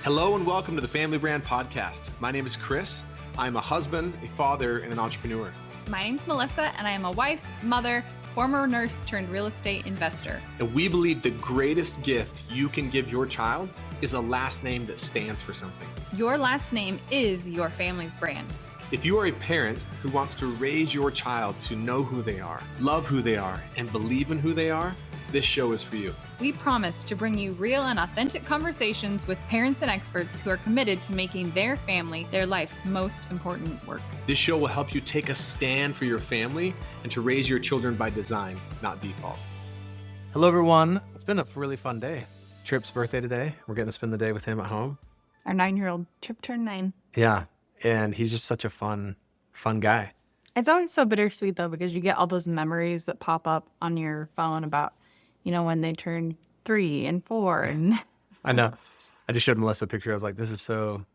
Hello and welcome to the Family Brand Podcast. My name is Chris. I'm a husband, a father, and an entrepreneur. My name's Melissa, and I am a wife, mother, former nurse turned real estate investor. And we believe the greatest gift you can give your child is a last name that stands for something. Your last name is your family's brand. If you are a parent who wants to raise your child to know who they are, love who they are, and believe in who they are, this show is for you. We promise to bring you real and authentic conversations with parents and experts who are committed to making their family their life's most important work. This show will help you take a stand for your family and to raise your children by design, not default. Hello, everyone. It's been a really fun day. Tripp's birthday today. We're getting to spend the day with him at home. Our 9-year-old Tripp turned 9. Yeah, and he's just such a fun guy. It's always so bittersweet, though, because you get all those memories that pop up on your phone about, you know, when they turn 3 and 4. And I know. I just showed Melissa a picture. I was like, this is so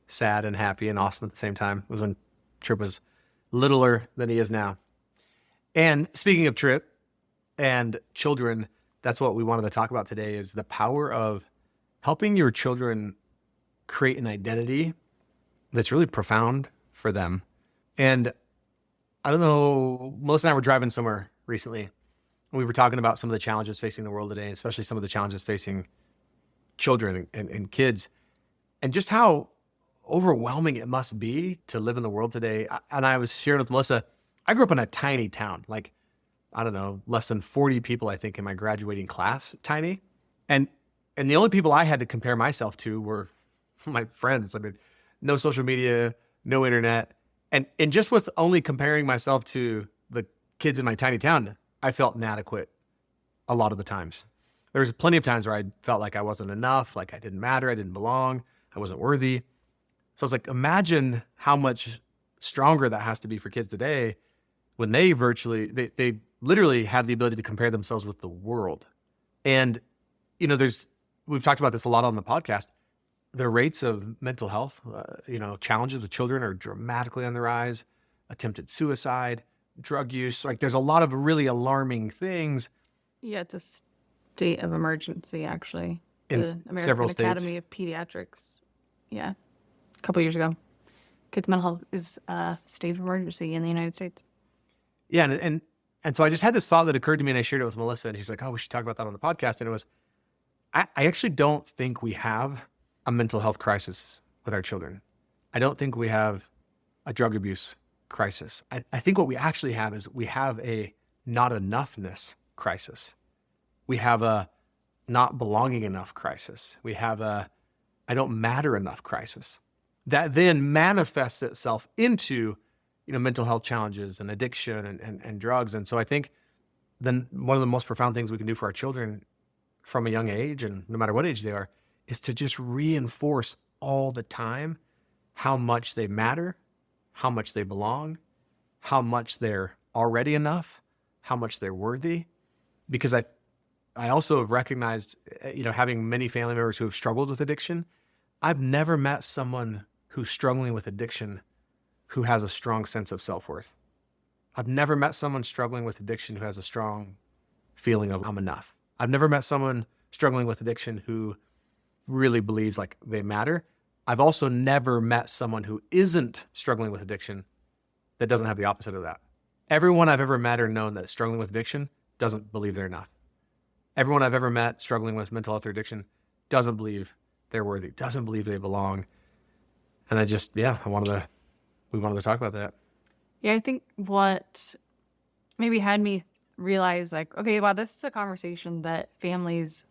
sad and happy and awesome at the same time. It was when Tripp was littler than he is now. And speaking of Tripp and children, that's what we wanted to talk about today, is the power of helping your children create an identity that's really profound for them. And I don't know, Melissa and I were driving somewhere recently. We were talking about some of the challenges facing the world today, especially some of the challenges facing children and kids, and just how overwhelming it must be to live in the world today. And I was sharing with Melissa, I grew up in a tiny town, like, I don't know, less than 40 people, I think, in my graduating class, tiny. And the only people I had to compare myself to were my friends. I mean, no social media, no internet. And just with only comparing myself to the kids in my tiny town, I felt inadequate a lot of the times. There was plenty of times where I felt like I wasn't enough, like I didn't matter, I didn't belong, I wasn't worthy. So I was like, imagine how much stronger that has to be for kids today when they literally have the ability to compare themselves with the world. And, you know, we've talked about this a lot on the podcast. The rates of mental health, challenges with children are dramatically on the rise. Attempted suicide, drug use, like there's a lot of really alarming things. yeah, it's a state of emergency, actually. In the American several states. Academy of Pediatrics, a couple years ago. Kids' mental health is a state of emergency in the United States. Yeah, and so I just had this thought that occurred to me, and I shared it with Melissa, and she's like, oh, we should talk about that on the podcast. And it was, I actually don't think we have a mental health crisis with our children. I don't think we have a drug abuse crisis. I think what we actually have is we have a not enoughness crisis. We have a not belonging enough crisis. We have a I don't matter enough crisis that then manifests itself into, mental health challenges and addiction and drugs. And so I think then one of the most profound things we can do for our children from a young age, and no matter what age they are, is to just reinforce all the time how much they matter, how much they belong, how much they're already enough, how much they're worthy. Because I also have recognized, having many family members who have struggled with addiction, I've never met someone who's struggling with addiction who has a strong sense of self-worth. I've never met someone struggling with addiction who has a strong feeling of I'm enough. I've never met someone struggling with addiction who really believes like they matter. I've also never met someone who isn't struggling with addiction that doesn't have the opposite of that. Everyone I've ever met or known that's struggling with addiction doesn't believe they're enough. Everyone I've ever met struggling with mental health or addiction doesn't believe they're worthy, doesn't believe they belong. And we wanted to talk about that. Yeah, I think what maybe had me realize, like, okay, wow, this is a conversation that families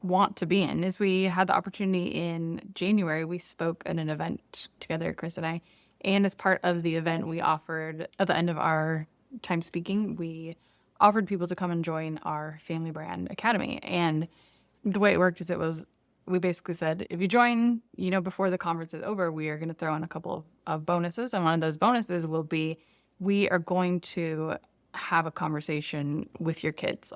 want to be in, is we had the opportunity in January. We spoke at an event together, Chris and I, and as part of the event, we offered, at the end of our time speaking, we offered people to come and join our Family Brand Academy. And the way it worked is we basically said, if you join, before the conference is over, we are going to throw in a couple of bonuses. And one of those bonuses will be, we are going to have a conversation with your kids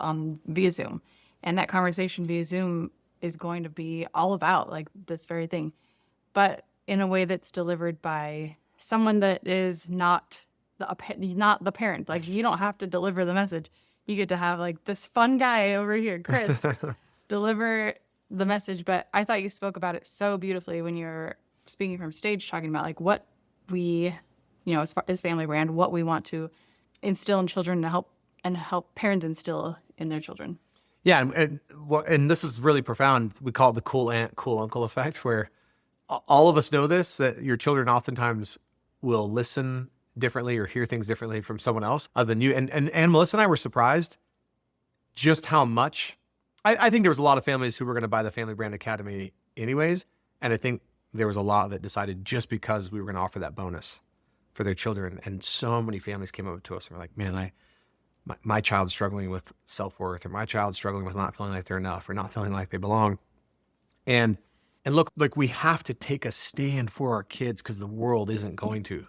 via Zoom. And that conversation via Zoom is going to be all about like this very thing, but in a way that's delivered by someone that is not the parent. Like, you don't have to deliver the message. You get to have like this fun guy over here, Chris, deliver the message, but I thought you spoke about it so beautifully when you're speaking from stage, talking about like what we, as far as family brand, what we want to instill in children to help parents instill in their children. Yeah, and this is really profound. We call it the cool aunt, cool uncle effect, where all of us know this, that your children oftentimes will listen differently or hear things differently from someone else other than you. And Melissa and I were surprised just how much. I think there was a lot of families who were going to buy the Family Brand Academy anyways. And I think there was a lot that decided just because we were going to offer that bonus for their children. And so many families came up to us and were like, man, my child's struggling with self-worth, or my child's struggling with not feeling like they're enough or not feeling like they belong. And look, like, we have to take a stand for our kids because the world isn't going to.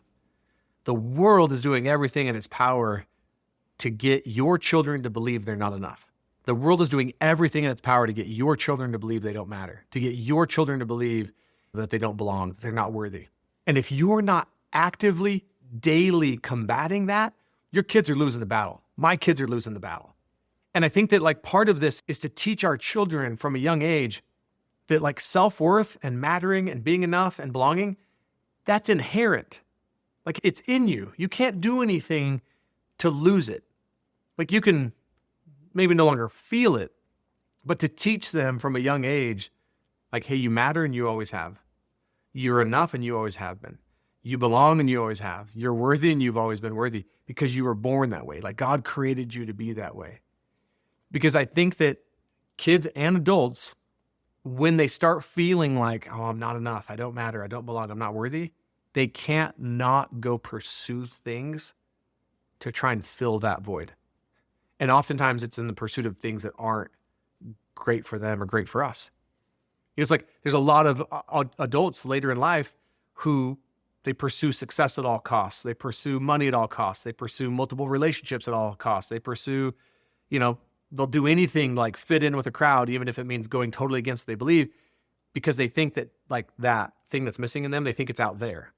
The world is doing everything in its power to get your children to believe they're not enough. The world is doing everything in its power to get your children to believe they don't matter, to get your children to believe that they don't belong, that they're not worthy. And if you're not actively, daily combating that, your kids are losing the battle. My kids are losing the battle. And I think that like part of this is to teach our children from a young age that like self-worth and mattering and being enough and belonging, that's inherent. Like, it's in you. You can't do anything to lose it. Like, you can maybe no longer feel it, but to teach them from a young age, like, hey, you matter and you always have. You're enough and you always have been. You belong and you always have. You're worthy and you've always been worthy because you were born that way. Like, God created you to be that way. Because I think that kids and adults, when they start feeling like, oh, I'm not enough, I don't matter, I don't belong, I'm not worthy, they can't not go pursue things to try and fill that void. And oftentimes it's in the pursuit of things that aren't great for them or great for us. It's like there's a lot of adults later in life who they pursue success at all costs. They pursue money at all costs. They pursue multiple relationships at all costs. They pursue, they'll do anything like fit in with a crowd, even if it means going totally against what they believe, because they think that like that thing that's missing in them, they think it's out there.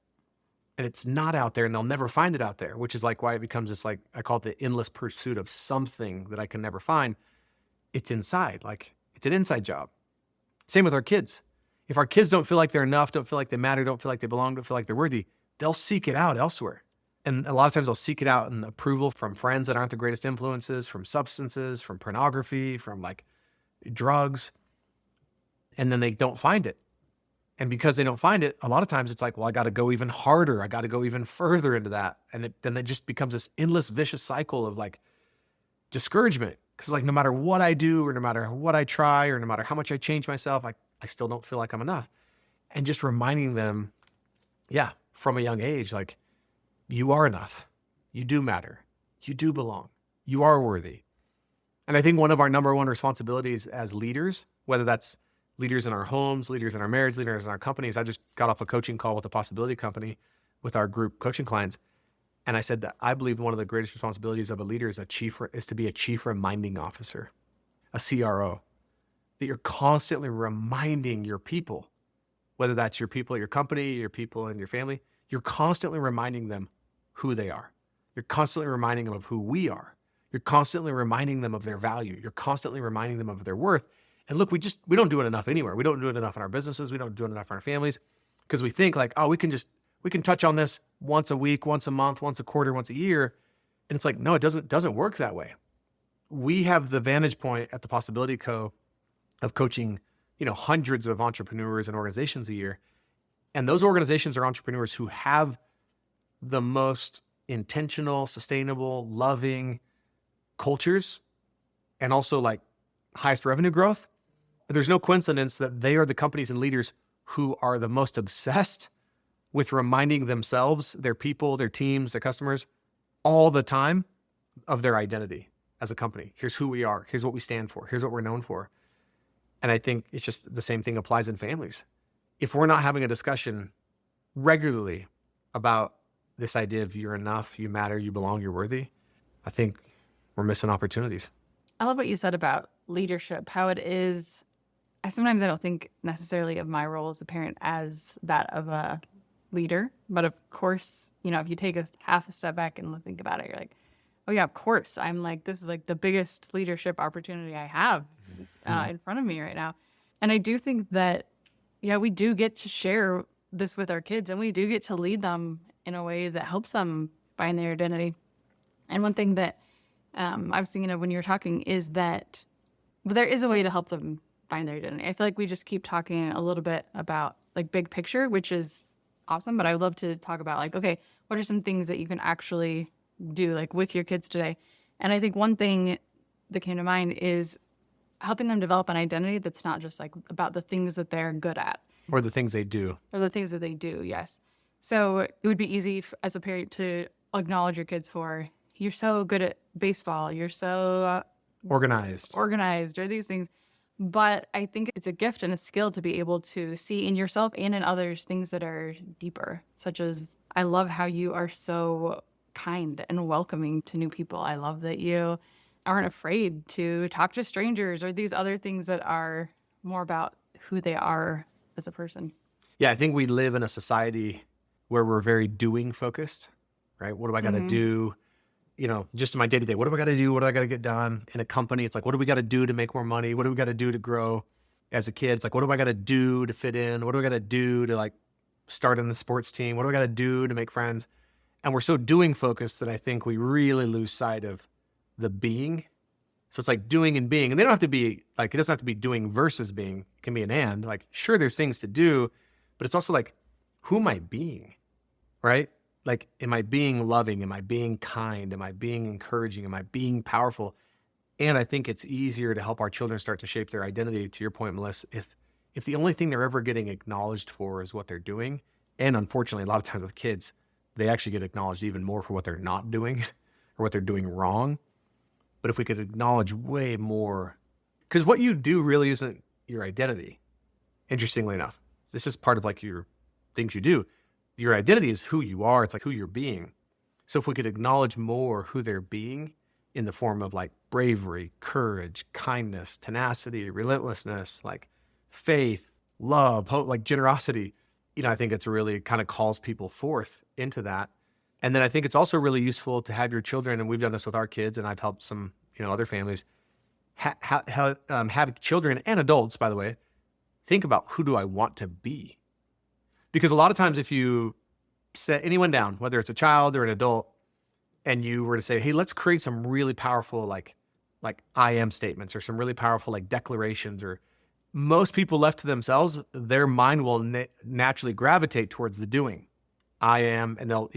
And it's not out there, and they'll never find it out there, which is like why it becomes this, like, I call it the endless pursuit of something that I can never find. It's inside, like it's an inside job. Same with our kids. If our kids don't feel like they're enough, don't feel like they matter, don't feel like they belong, don't feel like they're worthy, they'll seek it out elsewhere. And a lot of times they'll seek it out in approval from friends that aren't the greatest influences, from substances, from pornography, from like drugs. And then they don't find it. And because they don't find it, a lot of times it's like, well, I got to go even harder. I got to go even further into that. And then it just becomes this endless vicious cycle of like discouragement. Because like no matter what I do, or no matter what I try, or no matter how much I change myself, I still don't feel like I'm enough. And just reminding them, yeah, from a young age, like, you are enough. You do matter. You do belong. You are worthy. And I think one of our number one responsibilities as leaders, whether that's leaders in our homes, leaders in our marriage, leaders in our companies. I just got off a coaching call with a possibility company with our group coaching clients. And I said that I believe one of the greatest responsibilities of a leader is to be a chief reminding officer, a CRO, that you're constantly reminding your people, whether that's your people at your company, your people in your family, you're constantly reminding them who they are. You're constantly reminding them of who we are. You're constantly reminding them of their value. You're constantly reminding them of their worth. And look, we don't do it enough anywhere. We don't do it enough in our businesses. We don't do it enough in our families, because we think like, oh, we can touch on this once a week, once a month, once a quarter, once a year. And it's like, no, it doesn't work that way. We have the vantage point at the Possibility Co. of coaching, hundreds of entrepreneurs and organizations a year. And those organizations are entrepreneurs who have the most intentional, sustainable, loving cultures, and also like highest revenue growth. There's no coincidence that they are the companies and leaders who are the most obsessed with reminding themselves, their people, their teams, their customers all the time of their identity as a company. Here's who we are. Here's what we stand for. Here's what we're known for. And I think it's just the same thing applies in families. If we're not having a discussion regularly about this idea of you're enough, you matter, you belong, you're worthy, I think we're missing opportunities. I love what you said about leadership, how it is. Sometimes I don't think necessarily of my role as a parent as that of a leader. But of course, if you take a half a step back and think about it, you're like, oh yeah, of course. I'm like, this is like the biggest leadership opportunity I have in front of me right now. And I do think that, yeah, we do get to share this with our kids, and we do get to lead them in a way that helps them find their identity. And one thing that I was thinking of when you were talking is that there is a way to help them find their identity. I feel like we just keep talking a little bit about like big picture, which is awesome. But I would love to talk about like, okay, what are some things that you can actually do like with your kids today? And I think one thing that came to mind is helping them develop an identity that's not just like about the things that they're good at. Or the things they do. Or the things that they do, yes. So it would be easy as a parent to acknowledge your kids for, you're so good at baseball, you're so organized, or these things. But I think it's a gift and a skill to be able to see in yourself and in others things that are deeper, such as, I love how you are so kind and welcoming to new people. I love that you aren't afraid to talk to strangers, or these other things that are more about who they are as a person. Yeah, I think we live in a society where we're very doing focused, right? What do I got to do? Just in my day to day, what do I got to do? What do I got to get done? In a company, it's like, what do we got to do to make more money? What do we got to do to grow? As a kid, it's like, what do I got to do to fit in? What do I got to do to like start in the sports team? What do I got to do to make friends? And we're so doing focused that I think we really lose sight of the being. So it's like doing and being, and they don't have to be like, it doesn't have to be doing versus being. It can be an and. Like, sure, there's things to do, but it's also like, who am I being, right? Like, am I being loving? Am I being kind? Am I being encouraging? Am I being powerful? And I think it's easier to help our children start to shape their identity, to your point, Melissa, if the only thing they're ever getting acknowledged for is what they're doing. And unfortunately, a lot of times with kids, they actually get acknowledged even more for what they're not doing or what they're doing wrong. But if we could acknowledge way more, because what you do really isn't your identity, interestingly enough. It's just part of like your things you do. Your identity is who you are. It's like who you're being. So if we could acknowledge more who they're being in the form of like bravery, courage, kindness, tenacity, relentlessness, like faith, love, hope, like generosity, I think it's really kind of calls people forth into that. And then I think it's also really useful to have your children, and we've done this with our kids, and I've helped some, other families, have children and adults, by the way, think about, who do I want to be? Because a lot of times if you set anyone down, whether it's a child or an adult, and you were to say, hey, let's create some really powerful, like I am statements, or some really powerful like declarations, or most people left to themselves, their mind will naturally gravitate towards the doing. I am, and they'll,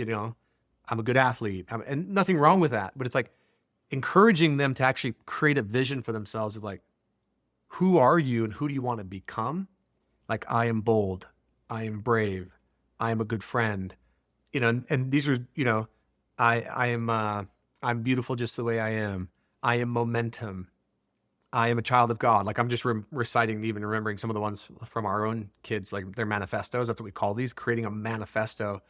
I'm a good athlete, and nothing wrong with that. But it's like encouraging them to actually create a vision for themselves of like, who are you and who do you want to become? Like, I am bold, I am brave, I am a good friend, and these are, I'm beautiful just the way I am. I am momentum. I am a child of God. Like, I'm just reciting, even remembering some of the ones from our own kids, like their manifestos. That's what we call these, creating a manifesto.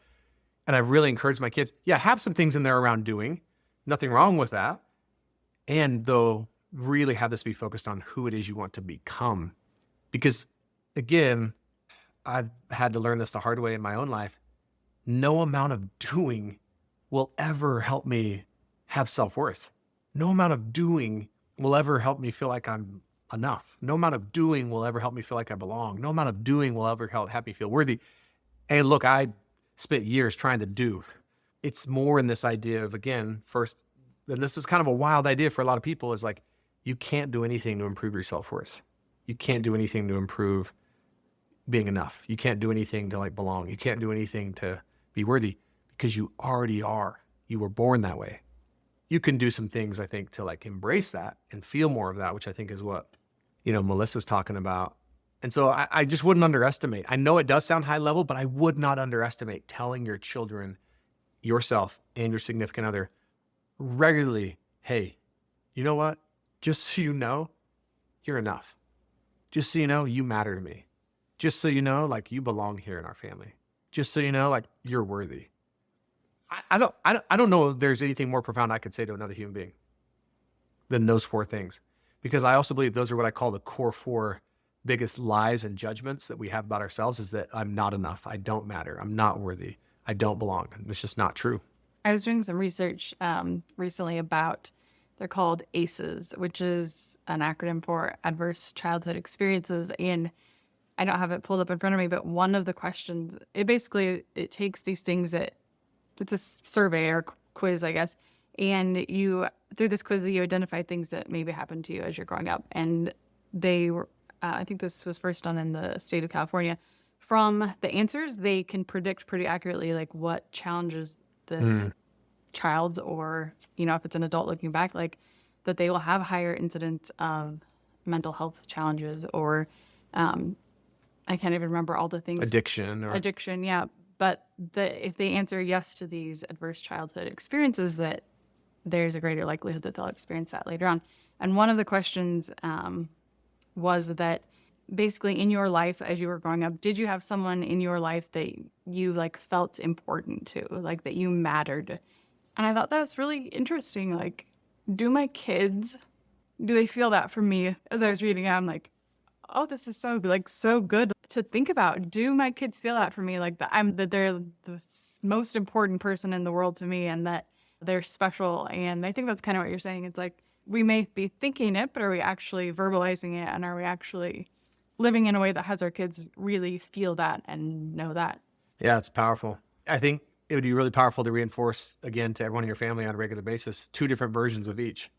And I've really encouraged my kids, have some things in there around doing, nothing wrong with that. And though, really have this be focused on who it is you want to become. Because again, I've had to learn this the hard way in my own life. No amount of doing will ever help me have self-worth. No amount of doing will ever help me feel like I'm enough. No amount of doing will ever help me feel like I belong. No amount of doing will ever help me feel worthy. And look, I spent years trying to do. It's more in this idea of, again, first, and this is kind of a wild idea for a lot of people, is like, you can't do anything to improve your self-worth. You can't do anything to improve being enough. You can't do anything to like belong. You can't do anything to be worthy, because you already are. You were born that way. You can do some things, I think, to like embrace that and feel more of that, which I think is what, Melissa's talking about. And so I just wouldn't underestimate. I know it does sound high level, but I would not underestimate telling your children, yourself and your significant other regularly, hey, you know what? Just so you know, you're enough. Just so you know, you matter to me. Just so you know, like, you belong here in our family. Just so you know, like, you're worthy. I don't know if there's anything more profound I could say to another human being than those four things, because I also believe those are what I call the core four biggest lies and judgments that we have about ourselves, is that I'm not enough. I don't matter. I'm not worthy. I don't belong. It's just not true. I was doing some research recently about They're called ACEs, which is an acronym for Adverse Childhood Experiences. And I don't have it pulled up in front of me, but one of the questions, it takes these things that it's a survey or quiz, I guess. And through this quiz, you identify things that maybe happened to you as you're growing up. And they were, I think this was first done in the state of California. From the answers, they can predict pretty accurately, like what challenges this child, or, if it's an adult looking back, like that they will have higher incidence of mental health challenges, or I can't even remember all the things. Addiction, yeah. But if they answer yes to these adverse childhood experiences, that there's a greater likelihood that they'll experience that later on. And one of the questions was that basically in your life as you were growing up, did you have someone in your life that you like felt important to, like that you mattered? And I thought that was really interesting. Like, do my kids, do they feel that for me? As I was reading it, I'm like, oh, this is so good to think about. Do my kids feel that for me? Like that they're the most important person in the world to me, and that they're special. And I think that's kind of what you're saying. It's like, we may be thinking it, but are we actually verbalizing it? And are we actually living in a way that has our kids really feel that and know that? Yeah, it's powerful. I think it would be really powerful to reinforce again to everyone in your family on a regular basis, 2 different versions of each.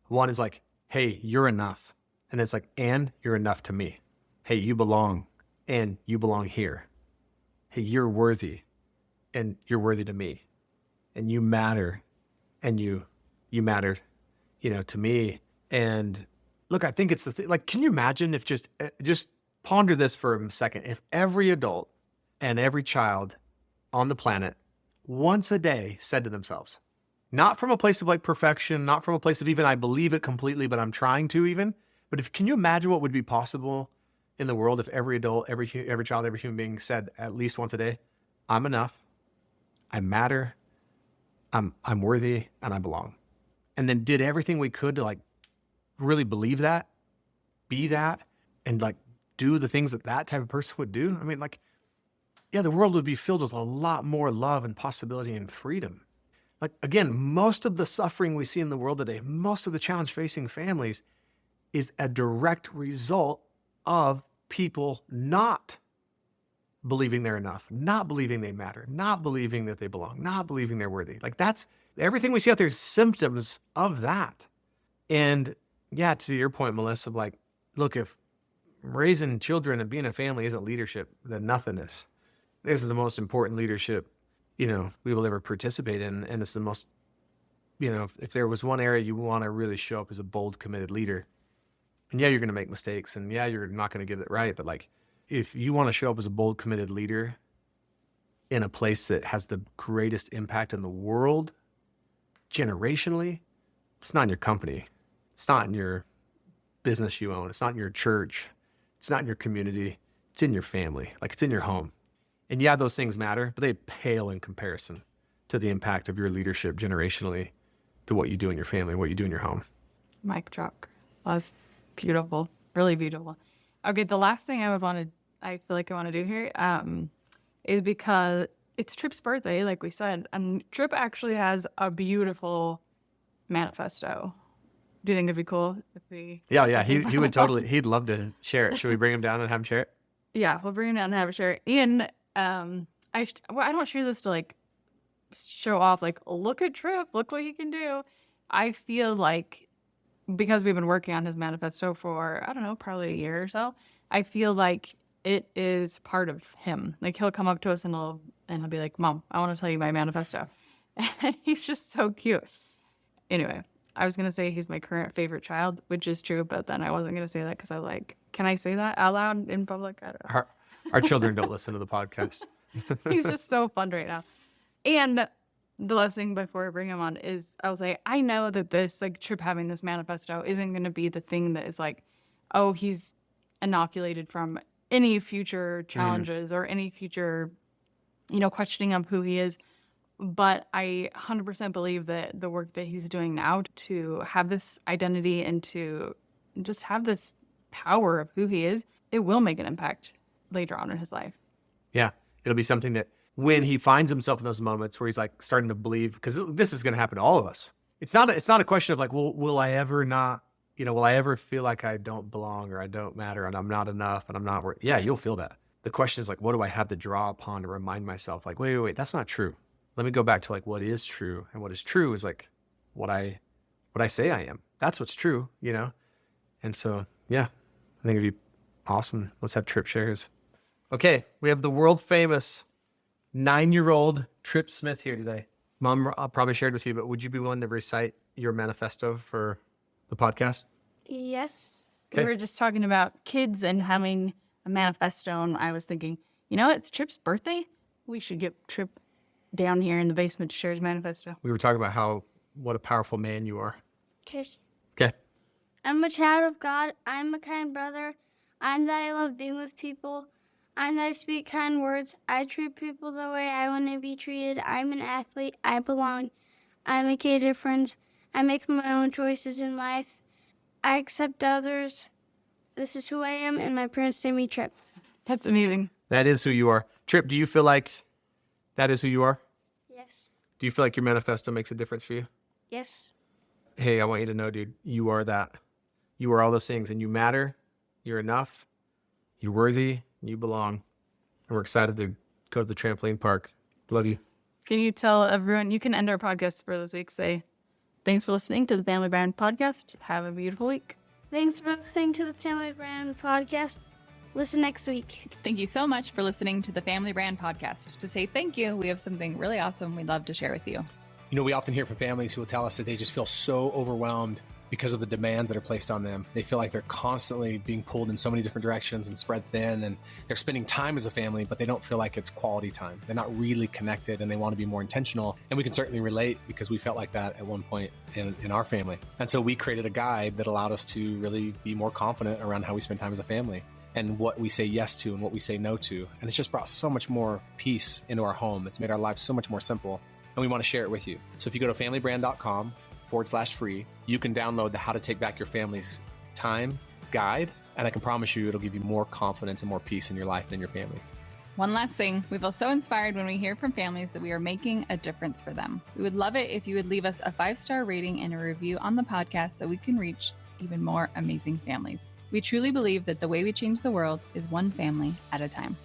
One is like, hey, you're enough. And it's like, and you're enough to me. Hey, you belong, and you belong here. Hey, you're worthy, and you're worthy to me. And you matter, and you matter, to me. And look, I think it's the thing. Like, can you imagine if just ponder this for a second. If every adult and every child on the planet once a day said to themselves, not from a place of like perfection, not from a place of even I believe it completely, but I'm trying to even, but can you imagine what would be possible in the world if every adult, every child, every human being said at least once a day, I'm enough, I matter, I'm worthy, and I belong. And then did everything we could to like really believe that, be that, and like do the things that type of person would do. I mean, like, yeah, the world would be filled with a lot more love and possibility and freedom. Like, again, most of the suffering we see in the world today, most of the challenge facing families is a direct result of people not believing they're enough, not believing they matter, not believing that they belong, not believing they're worthy. Like, that's everything we see out there is symptoms of that. And yeah, to your point, Melissa, like, look, if raising children and being a family isn't leadership, then nothing is. This is the most important leadership, we will ever participate in. And it's the most, if there was one area you want to really show up as a bold, committed leader, and yeah, you're going to make mistakes, and yeah, you're not going to get it right. But like, if you want to show up as a bold, committed leader in a place that has the greatest impact in the world, generationally, it's not in your company. It's not in your business you own. It's not in your church. It's not in your community. It's in your family. Like, it's in your home. And yeah, those things matter, but they pale in comparison to the impact of your leadership generationally to what you do in your family, what you do in your home. Mic drop. That's beautiful. Really beautiful. Okay, the last thing I feel like I want to do here is because it's Tripp's birthday, like we said, and Tripp actually has a beautiful manifesto. Do you think it'd be cool if we... Yeah, he would totally, he'd love to share it. Should we bring him down and have him share it? Yeah, we'll bring him down and have him share it. And I don't share this to like show off, like, look at Tripp, look what he can do. I feel like because we've been working on his manifesto for, I don't know, probably a year or so, I feel like it is part of him. Like, he'll come up to us and he'll be like, Mom, I want to tell you my manifesto. And he's just so cute. Anyway, I was going to say he's my current favorite child, which is true, but then I wasn't going to say that because I was like, can I say that out loud in public? I don't know. Our children don't listen to the podcast. He's just so fun right now. And the last thing before I bring him on is I was like, I know that this, like, Tripp having this manifesto isn't going to be the thing that is like, oh, he's inoculated from any future challenges or any future, questioning of who he is. But I 100% believe that the work that he's doing now to have this identity and to just have this power of who he is, it will make an impact later on in his life. Yeah, it'll be something that when he finds himself in those moments where he's like starting to believe, because this is going to happen to all of us. it's not a question of like, will I ever not, will I ever feel like I don't belong or I don't matter and I'm not enough and I'm not worth. Yeah, you'll feel that. The question is like, what do I have to draw upon to remind myself like, wait, that's not true. Let me go back to like what is true. And what is true is like what I say I am. That's what's true, And so, yeah, I think it'd be awesome. Let's have Tripp share his. Okay, we have the world famous 9-year-old Tripp Smith here today. Mom probably shared with you, but would you be willing to recite your manifesto for the podcast? Yes. We were just talking about kids and having a manifesto, and I was thinking, it's Tripp's birthday. We should get Tripp down here in the basement to share his manifesto. We were talking about what a powerful man you are. Okay. I'm a child of God. I'm a kind brother. I'm that I love being with people. I'm that I speak kind words. I treat people the way I want to be treated. I'm an athlete. I belong. I make a difference. I make my own choices in life. I accept others. This is who I am, and my parents name me Tripp. That's amazing. That is who you are. Tripp, do you feel like that is who you are? Yes. Do you feel like your manifesto makes a difference for you? Yes. Hey, I want you to know, dude, you are that. You are all those things, and you matter. You're enough. You're worthy. You belong. And we're excited to go to the trampoline park. Love you. Can you tell everyone, you can end our podcast for this week, say, thanks for listening to the Family Brand Podcast. Have a beautiful week. Thanks for listening to the Family Brand Podcast. Listen next week. Thank you so much for listening to the Family Brand Podcast. To say thank you, we have something really awesome we'd love to share with you. We often hear from families who will tell us that they just feel so overwhelmed because of the demands that are placed on them. They feel like they're constantly being pulled in so many different directions and spread thin, and they're spending time as a family, but they don't feel like it's quality time. They're not really connected, and they want to be more intentional. And we can certainly relate because we felt like that at one point in our family. And so we created a guide that allowed us to really be more confident around how we spend time as a family and what we say yes to and what we say no to. And it's just brought so much more peace into our home. It's made our lives so much more simple, and we want to share it with you. So if you go to familybrand.com/free, you can download the How to Take Back Your Family's Time guide, and I can promise you it'll give you more confidence and more peace in your life and in your family. One last thing, we feel so inspired when we hear from families that we are making a difference for them. We would love it if you would leave us a 5-star rating and a review on the podcast so we can reach even more amazing families. We truly believe that the way we change the world is one family at a time.